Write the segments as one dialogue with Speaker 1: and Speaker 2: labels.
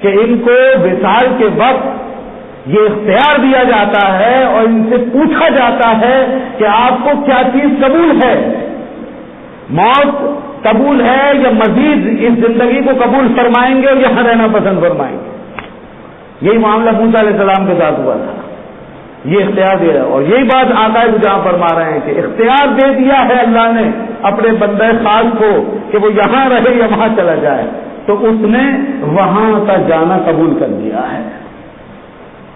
Speaker 1: کہ ان کو وصال کے وقت یہ اختیار دیا جاتا ہے اور ان سے پوچھا جاتا ہے کہ آپ کو کیا چیز قبول ہے، موت قبول ہے یا مزید اس زندگی کو قبول فرمائیں گے اور یہاں رہنا پسند فرمائیں گے۔ یہی معاملہ موسیٰ علیہ السلام کے ساتھ ہوا تھا، یہ اختیار دیا، اور یہی بات آقا جہاں فرما رہے ہیں کہ اختیار دے دیا ہے اللہ نے اپنے بندہ خاص کو کہ وہ یہاں رہے یا وہاں چلا جائے، تو اس نے وہاں کا جانا قبول کر لیا ہے۔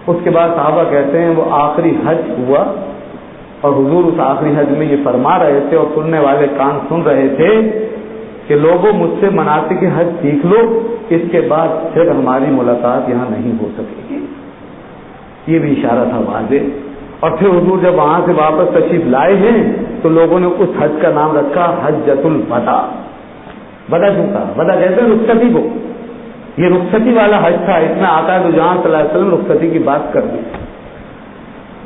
Speaker 1: اس کے بعد صحابہ کہتے ہیں وہ آخری حج ہوا اور حضور اس آخری حج میں یہ فرما رہے تھے اور سننے والے کان سن رہے تھے کہ لوگوں مجھ سے مناسک حج سیکھ لو، اس کے بعد پھر ہماری ملاقات یہاں نہیں ہو سکے گی۔ یہ بھی اشارہ تھا واضح۔ اور پھر حضور جب وہاں سے واپس تشریف لائے ہیں تو لوگوں نے اس حج کا نام رکھا حجۃ الوداع۔ ودا کیوں کہا؟ ودا کہتے ہیں رخصتی کو، یہ رخصتی والا حج تھا، اس میں آقا دو جہاں صلی اللہ علیہ وسلم رخصتی کی بات کر دی۔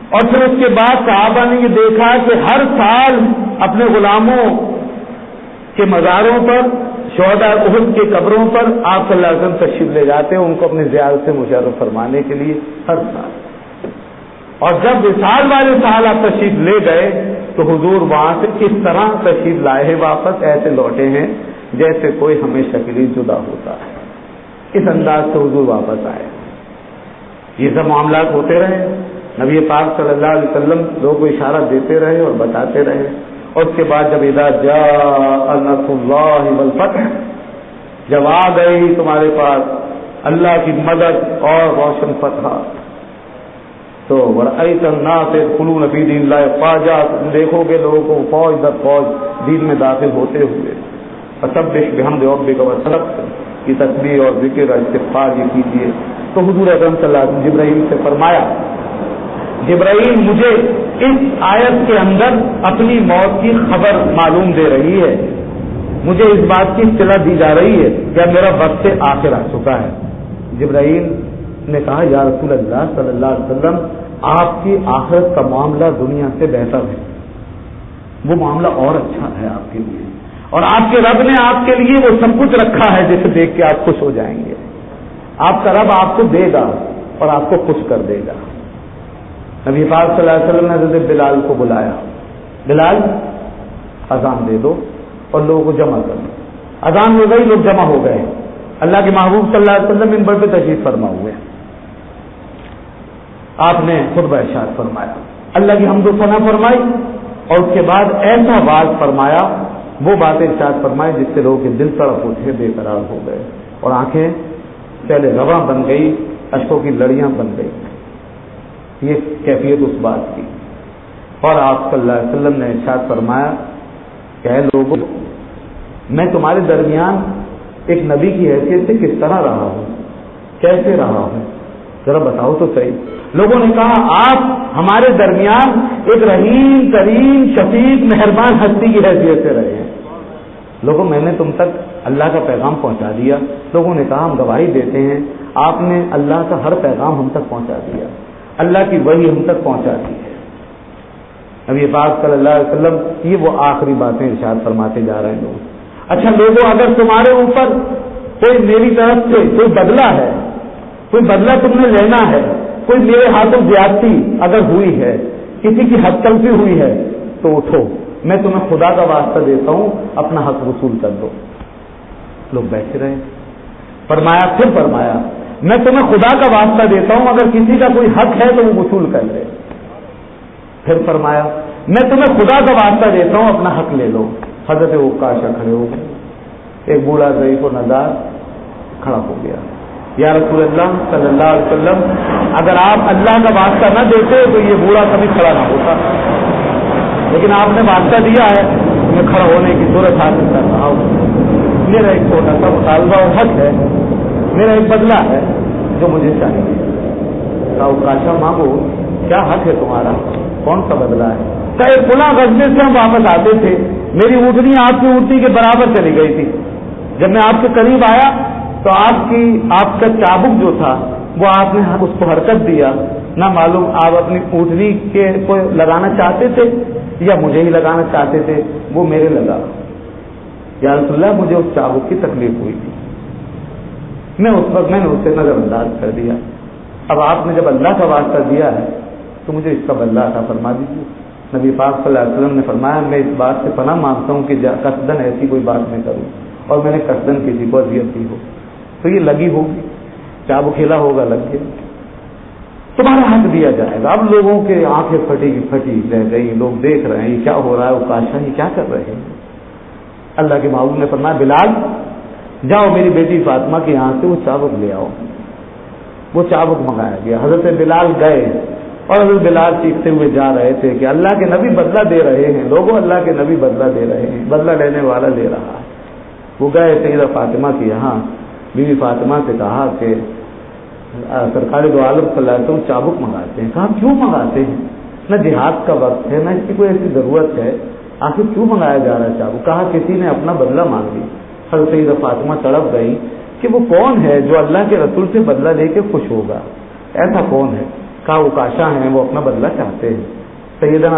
Speaker 1: اور پھر اس کے بعد صحابہ نے یہ دیکھا کہ ہر سال اپنے غلاموں کے مزاروں پر، شہداء احد کے قبروں پر آپ صلی اللہ علیہ وسلم تشریف لے جاتے ہیں ان کو اپنی زیارت سے مشرف فرمانے کے لیے ہر سال۔ اور جب وصال والے سال آپ تشریف لے گئے تو حضور وہاں سے اس طرح تشریف لائے ہیں واپس، ایسے لوٹے ہیں جیسے کوئی ہمیشہ کے لیے جدا ہوتا ہے، اس انداز سے حضور واپس آئے۔ یہ سب معاملات ہوتے رہے، نبی پاک صلی اللہ علیہ وسلم لوگوں کو اشارہ دیتے رہے اور بتاتے رہے، اور اس کے بعد جب اذا جاء نصر اللہ والفتح، جب آ گئی تمہارے پاس اللہ کی مدد اور روشن فتح، تو وَرَأَيْتَ النَّاسَ يَدْخُلُونَ فِي دِينِ اللَّهِ أَفْوَاجًا، تم دیکھو گے لوگوں کو فوج در فوج دین میں داخل ہوتے ہوئے۔ فَسَبِّحْ بِحَمْدِ رَبِّكَ وَاسْتَغْفِرْ، کی تسبیح اور ذکر اور استغفار یہ کیجیے۔ تو حضور اکرم صلی اللہ علیہ وسلم جبرائیل سے فرمایا، جبرائیل مجھے اس آیت کے اندر اپنی موت کی خبر معلوم دے رہی ہے، مجھے اس بات کی اطلاع دی جا رہی ہے کہ اب میرا وقت آخر آ چکا ہے۔ جبرائیل نے کہا یا رسول اللہ صلی اللہ علیہ وسلم، آپ کی آخرت کا معاملہ دنیا سے بہتر ہے، وہ معاملہ اور اچھا ہے آپ کے لیے، اور آپ کے رب نے آپ کے لیے وہ سب کچھ رکھا ہے جسے دیکھ کے آپ خوش ہو جائیں گے۔ آپ کا رب آپ کو دے گا اور آپ کو خوش کر دے گا۔ نبی پاک صلی اللہ علیہ وسلم نے حضرت بلال کو بلایا، بلال اذان دے دو اور لوگوں کو جمع کر دو۔ اذان ہو گئی، لوگ جمع ہو گئے، اللہ کے محبوب صلی اللہ علیہ وسلم منبر پہ تشریف فرما ہوئے، آپ نے خطبہ ارشاد فرمایا، اللہ کی حمد و ثنا فرمائی، اور اس کے بعد ایسا واز فرمایا، وہ باتیں ارشاد فرمائی جس سے لوگوں کے دل تڑپ اٹھے، بے قرار ہو گئے اور آنکھیں پہلے رواں بن گئی، اشکوں کی لڑیاں بن گئی۔ یہ کیفیت اس بات کی۔ اور آپ صلی اللہ علیہ وسلم نے ارشاد فرمایا کہ اے لوگوں، میں تمہارے درمیان ایک نبی کی حیثیت سے کس طرح رہا ہوں، کیسے رہا ہوں، ذرا بتاؤ تو صحیح۔ لوگوں نے کہا آپ ہمارے درمیان ایک رحیم کریم شفیق مہربان ہستی کی حیثیت سے رہے ہیں۔ لوگوں، میں نے تم تک اللہ کا پیغام پہنچا دیا۔ لوگوں نے کہا ہم گواہی دیتے ہیں آپ نے اللہ کا ہر پیغام ہم تک پہنچا دیا، اللہ کی وحی ہم تک پہنچا دی ہے۔ نبی پاک صلی اللہ علیہ وسلم یہ وہ آخری باتیں ارشاد فرماتے جا رہے ہیں لوگ۔ اچھا لوگوں، اگر تمہارے اوپر کوئی میری طرف سے کوئی بدلہ ہے، کوئی بدلہ تم نے لینا ہے، کوئی میرے ہاتھوں زیادتی اگر ہوئی ہے، کسی کی حد تلفی ہوئی ہے، تو اٹھو، میں تمہیں خدا کا واسطہ دیتا ہوں، اپنا حق وصول کر دو۔ لوگ بیٹھے رہے، فرمایا، پھر فرمایا، میں تمہیں خدا کا واسطہ دیتا ہوں، اگر کسی کا کوئی حق ہے تو وہ وصول کر لے۔ پھر فرمایا، میں تمہیں خدا کا واسطہ دیتا ہوں، اپنا حق لے لو۔ حضرت عکاشہ کھڑے ہو گئے، ایک بوڑھا ضعیف و نزار کھڑا ہو گیا، یا رسول اللہ صلی اللہ علیہ وسلم، اگر آپ اللہ کا واسطہ نہ دیتے تو یہ بوڑھا کبھی کھڑا نہ ہوتا، لیکن آپ نے واسطہ دیا ہے، میں کھڑا ہونے کی صورت حاصل کر رہا ہوں۔ میرا ایک چھوٹا سا مطالبہ اور حق ہے، میرا ایک بدلہ ہے جو مجھے چاہیے۔ عکاشہ مانگو، کیا حق ہے تمہارا، کون سا بدلہ ہے؟ کہ فلاں غزوے سے ہم واپس آتے تھے، میری اونٹنی آپ کی اونٹنی کے برابر چلی گئی تھی، جب میں آپ کے قریب آیا تو آپ کا چابک جو تھا وہ آپ نے اس کو حرکت دیا، نہ معلوم آپ اپنی اونٹنی کے کو لگانا چاہتے تھے یا مجھے ہی لگانا چاہتے تھے، وہ میرے لگا۔ یا رسول اللہ، مجھے اس چابک کی تکلیف ہوئی تھی، میں اس وقت میں نے اسے نظر انداز کر دیا. اب آپ نے جب اللہ کا واسطہ دیا ہے تو مجھے اس کا بدلہ عطا فرما دیجیے. نبی پاک صلی اللہ علیہ وسلم نے فرمایا میں اس بات سے پناہ مانگتا ہوں کہ قصدن ایسی کوئی بات میں کروں اور میں نے قصدن کسی کو اذیت دی ہو تو یہ لگی ہوگی, چابو کھیلا ہوگا, لگ گیا, تمہارا حق دیا جائے گا. اب لوگوں کے آنکھیں پھٹی رہ گئی, لوگ دیکھ رہے ہیں یہ کیا ہو رہا ہے, اوکاشا یہ کیا کر رہے ہیں. اللہ کے محبوب نے فرمایا بلال جاؤ میری بیٹی فاطمہ کے یہاں سے وہ چابک لے آؤ. وہ چابک منگایا گیا. حضرت بلال گئے اور حضرت بلال چیختے ہوئے جا رہے تھے کہ اللہ کے نبی بدلہ دے رہے ہیں, لوگوں اللہ کے نبی بدلہ دے رہے ہیں, بدلہ لینے والا لے رہا ہے. وہ گئے سیدہ فاطمہ کے یہاں, بیوی فاطمہ سے کہا کہ سرکار دو عالم صلی اللہ علیہ وسلم چابک منگاتے ہیں. کہا کیوں منگاتے ہیں, نہ جہاد کا وقت ہے نہ اس کی کوئی ایسی ضرورت ہے, آخر کیوں منگایا جا رہا ہے چابک. کہا کسی نے اپنا بدلہ مانگ لی. حضرت سیدہ فاطمہ تڑپ گئی کہ وہ کون ہے جو اللہ کے رسول سے بدلہ لے کے خوش ہوگا, ایسا کون ہے. کہا اوکاشا ہیں, وہ اپنا بدلہ چاہتے ہیں. سیدہ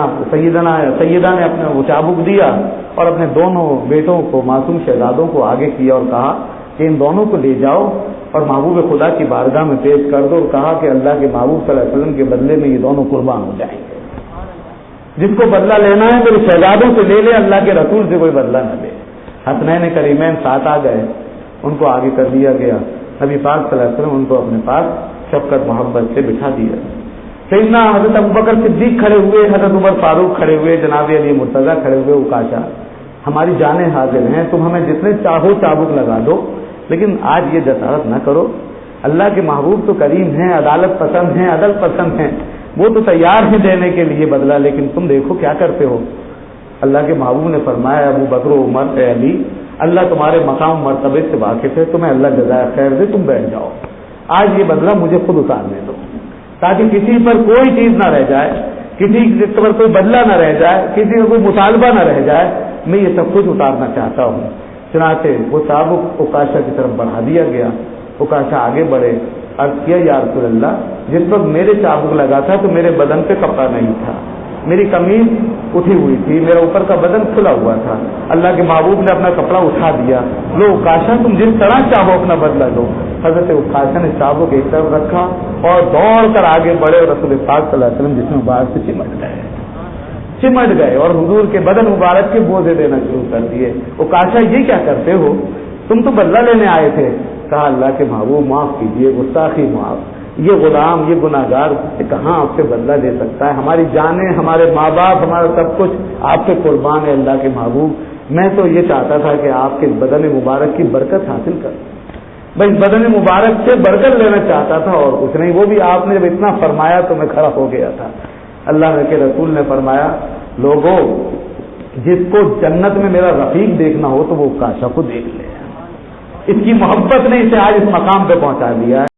Speaker 1: نے اپنا وہ چابک دیا اور اپنے دونوں بیٹوں کو, معصوم شہزادوں کو آگے کیا اور کہا کہ ان دونوں کو لے جاؤ اور محبوب خدا کی بارگاہ میں پیش کر دو, اور کہا کہ اللہ کے محبوب صلی اللہ علیہ وسلم کے بدلے میں یہ دونوں قربان ہو جائیں گے. جس کو بدلہ لینا ہے میرے شہزادوں سے لے لے, اللہ کے رسول سے کوئی بدلہ نہ لے. حسنین کریمین ساتھ آ گئے, ان کو آگے کر دیا گیا. نبی پاک صلی اللہ علیہ وسلم ان کو اپنے پاس شفقت محبت سے بٹھا دیا. سیدنا حضرت ابوبکر صدیق کھڑے ہوئے, حضرت عمر فاروق کھڑے ہوئے, جناب علی مرتضیٰ کھڑے ہوئے. اوکاشا ہماری جانیں حاضر ہیں, تم ہمیں جتنے چاہو چابک لگا دو, لیکن آج یہ جسارت نہ کرو. اللہ کے محبوب تو کریم ہیں, عدالت پسند ہیں, عدل پسند ہیں, وہ تو تیار ہیں دینے کے لیے بدلہ, لیکن تم دیکھو کیا کرتے ہو. اللہ کے محبوب نے فرمایا ابو بکر و عمر اے علی, اللہ تمہارے مقام مرتبے سے واقف ہے, تمہیں اللہ جزائے خیر دے, تم بیٹھ جاؤ. آج یہ بدلہ مجھے خود اتارنے دو تاکہ کسی پر کوئی چیز نہ رہ جائے, کسی پر کوئی بدلہ نہ رہ جائے, کسی کا کوئی مطالبہ نہ رہ جائے. میں یہ سب کچھ اتارنا چاہتا ہوں. چنانچہ وہ چابک اوکاشا کی طرف بڑھا دیا گیا. اوکاشا آگے بڑھے, عرض کیا یا رسول اللہ, جس وقت میرے چابک لگا تھا تو میرے بدن پہ کپڑا نہیں تھا, میری قمیض اٹھی ہوئی تھی, میرا اوپر کا بدن کھلا ہوا تھا. اللہ کے محبوب نے اپنا کپڑا اٹھا دیا. لو اوکاشا تم جس طرح چاہو اپنا بدلہ دو. حضرت اوکاشا نے چابک ایک طرف رکھا اور دوڑ کر آگے بڑھے, اور رسول پاک صلی اللہ علیہ وسلم جسم مبارک سے چمٹ گئے اور حضور کے بدن مبارک کے بوزے دینا شروع کر دیے. اوکاشا یہ کیا کرتے ہو, تم تو بدلہ لینے آئے تھے. کہا اللہ کے محبوب معاف کیجیے, گستاخی معاف, یہ غلام یہ گناہگار کہاں آپ سے بدلہ دے سکتا ہے. ہماری جانیں, ہمارے ماں باپ, ہمارا سب کچھ آپ کے قربان ہے. اللہ کے محبوب میں تو یہ چاہتا تھا کہ آپ کے بدن مبارک کی برکت حاصل کر, بس بدن مبارک سے برکت لینا چاہتا تھا اور کچھ نہیں. وہ بھی آپ نے جب اتنا فرمایا تو میں کھڑا ہو گیا تھا. اللہ کے رسول نے فرمایا لوگوں جس کو جنت میں میرا رفیق دیکھنا ہو تو وہ اوکاشا کو دیکھ لے. اس کی محبت نے اسے آج اس مقام پہ پہنچا دیا ہے.